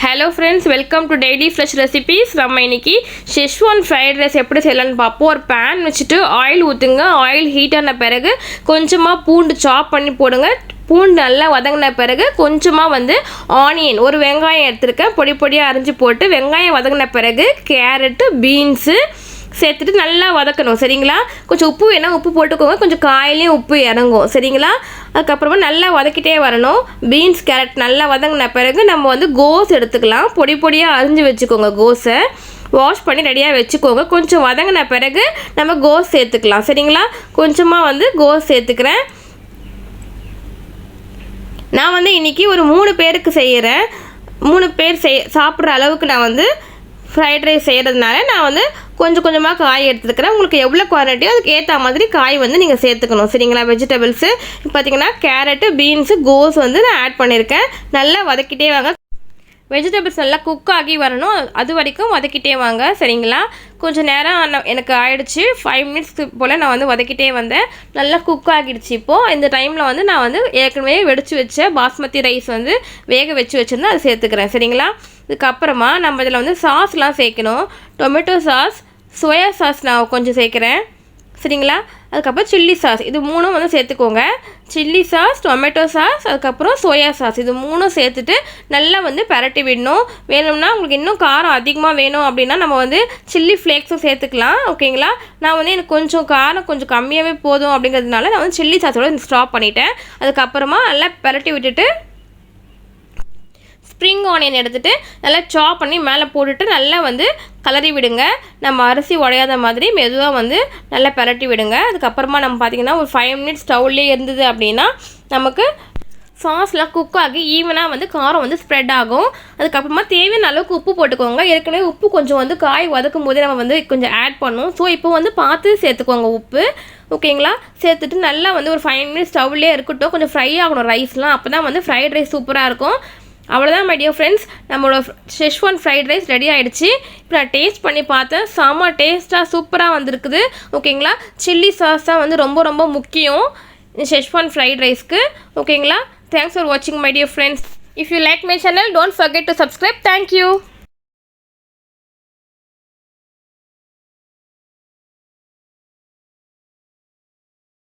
Hello friends, welcome to daily fresh recipes. நம்ம இன்றைக்கி schezwan fried rice எப்படி செய்யலான்னு பார்ப்போம். ஒரு பேன் வச்சுட்டு ஆயில் ஊற்றுங்க. ஆயில் ஹீட் ஆன பிறகு கொஞ்சமாக பூண்டு சாப் பண்ணி போடுங்க. பூண்டு நல்லா வதங்கின பிறகு கொஞ்சமாக ஆனியன், ஒரு வெங்காயம் எடுத்துருக்கேன், பொடி பொடியாக அரிஞ்சு போட்டு வெங்காயம் வதங்கின பிறகு கேரட்டு, பீன்ஸு சேர்த்துட்டு நல்லா வதக்கணும். சரிங்களா? கொஞ்சம் உப்பு வேணால் உப்பு போட்டுக்கோங்க, கொஞ்சம் காயிலையும் உப்பு இறங்கும். சரிங்களா? அதுக்கப்புறமா நல்லா வதக்கிட்டே வரணும். பீன்ஸ், கேரட் நல்லா வதங்கின பிறகு நம்ம கோஸ் எடுத்துக்கலாம். பொடி பொடியாக அரிஞ்சு வச்சுக்கோங்க. கோஸை வாஷ் பண்ணி ரெடியாக வச்சுக்கோங்க. கொஞ்சம் வதங்கின பிறகு நம்ம கோஸ் சேர்த்துக்கலாம். சரிங்களா? கொஞ்சமாக கோஸ் சேர்த்துக்கிறேன். நான் இன்றைக்கி ஒரு 3 பேருக்கு செய்கிறேன். 3 பேர் சாப்பிட்ற அளவுக்கு நான் ஃப்ரைட் ரைஸ் செய்கிறதுனால நான் கொஞ்சம் கொஞ்சமாக காய் எடுத்துருக்கிறேன். உங்களுக்கு எவ்வளோ குவான்டிட்டியோ அதுக்கு ஏற்ற மாதிரி காய் நீங்கள் சேர்த்துக்கணும். சரிங்களா? வெஜிடபிள்ஸு பார்த்திங்கன்னா கேரட்டு, பீன்ஸு, கோஸ் நான் ஆட் பண்ணியிருக்கேன். நல்லா வதக்கிட்டே வாங்க. வெஜிடபிள்ஸ் நல்லா குக் ஆகி வரணும், அது வரைக்கும் வதக்கிட்டே வாங்க. சரிங்களா? கொஞ்சம் நேரம் எனக்கு ஆகிடுச்சு. 5 மினிட்ஸ்க்கு போல் நான் வதக்கிட்டே வந்தேன். நல்லா குக் ஆகிடுச்சு. இப்போது இந்த டைமில் நான் ஏற்கனவே வெடிச்சு வச்ச பாஸ்மதி ரைஸ் வேக வச்சு வச்சுருந்தேன், அதை சேர்த்துக்கிறேன். சரிங்களா? இதுக்கப்புறமா நம்ம இதில் சாஸ்லாம் சேர்க்கணும். டொமேட்டோ சாஸ், சோயா சாஸ் நான் கொஞ்சம் சேர்க்குறேன். சரிங்களா? அதுக்கப்புறம் சில்லி சாஸ், இது 3 சேர்த்துக்கோங்க. சில்லி சாஸ், டொமேட்டோ சாஸ், அதுக்கப்புறம் சோயா சாஸ், இது 3 சேர்த்துட்டு நல்லா பரட்டி விடணும். வேணும்னா உங்களுக்கு இன்னும் காரம் அதிகமாக வேணும் அப்படின்னா நம்ம சில்லி ஃப்ளேக்ஸும் சேர்த்துக்கலாம். ஓகேங்களா? நான் எனக்கு கொஞ்சம் காரம் கொஞ்சம் கம்மியாகவே போதும் அப்படிங்கிறதுனால நான் சில்லி சாஸோட ஸ்டாப் பண்ணிட்டேன். அதுக்கப்புறமா நல்லா பரட்டி விட்டுட்டு ஸ்ப்ரிங் ஆனியன் எடுத்துகிட்டு நல்லா சாப் பண்ணி மேலே போட்டுட்டு நல்லா கலரி விடுங்க. நம்ம அரிசி உடையாத மாதிரி மெதுவாக நல்லா பரட்டி விடுங்க. அதுக்கப்புறமா நம்ம பார்த்திங்கன்னா ஒரு 5 மினிட்ஸ் ஸ்டவ்லேயே இருந்தது அப்படின்னா நமக்கு சாஸ்லாம் குக் ஆகி ஈவனாக காரம் ஸ்ப்ரெட் ஆகும். அதுக்கப்புறமா தேவையான அளவுக்கு உப்பு போட்டுக்கோங்க. ஏற்கனவே உப்பு கொஞ்சம் காய் வதக்கும் போதே நம்ம கொஞ்சம் ஆட் பண்ணும். ஸோ இப்போ பார்த்து சேர்த்துக்கோங்க உப்பு. ஓகேங்களா? சேர்த்துட்டு நல்லா ஒரு 5 மினிட்ஸ் ஸ்டவ்லேயே இருக்கட்டும். கொஞ்சம் ஃப்ரை ஆகணும் ரைஸ்லாம். அப்போ தான் ஃப்ரைட் ரைஸ் சூப்பராக இருக்கும். அவ்வளோதான் மை டியர் ஃப்ரெண்ட்ஸ், நம்மளோட ஷெஸ்வான் ஃப்ரைட் ரைஸ் ரெடி ஆகிடுச்சு. இப்போ நான் டேஸ்ட் பண்ணி பார்த்தேன். செம்ம டேஸ்ட்டாக சூப்பராக வந்திருக்குது. ஓகேங்களா? சில்லி சாஸ் தான் ரொம்ப ரொம்ப முக்கியம் ஷெஸ்வான் ஃப்ரைட் ரைஸ்க்கு. ஓகேங்களா? தேங்க்ஸ் ஃபார் வாட்சிங் my dear friends. If you like my channel, don't forget to subscribe. Thank you.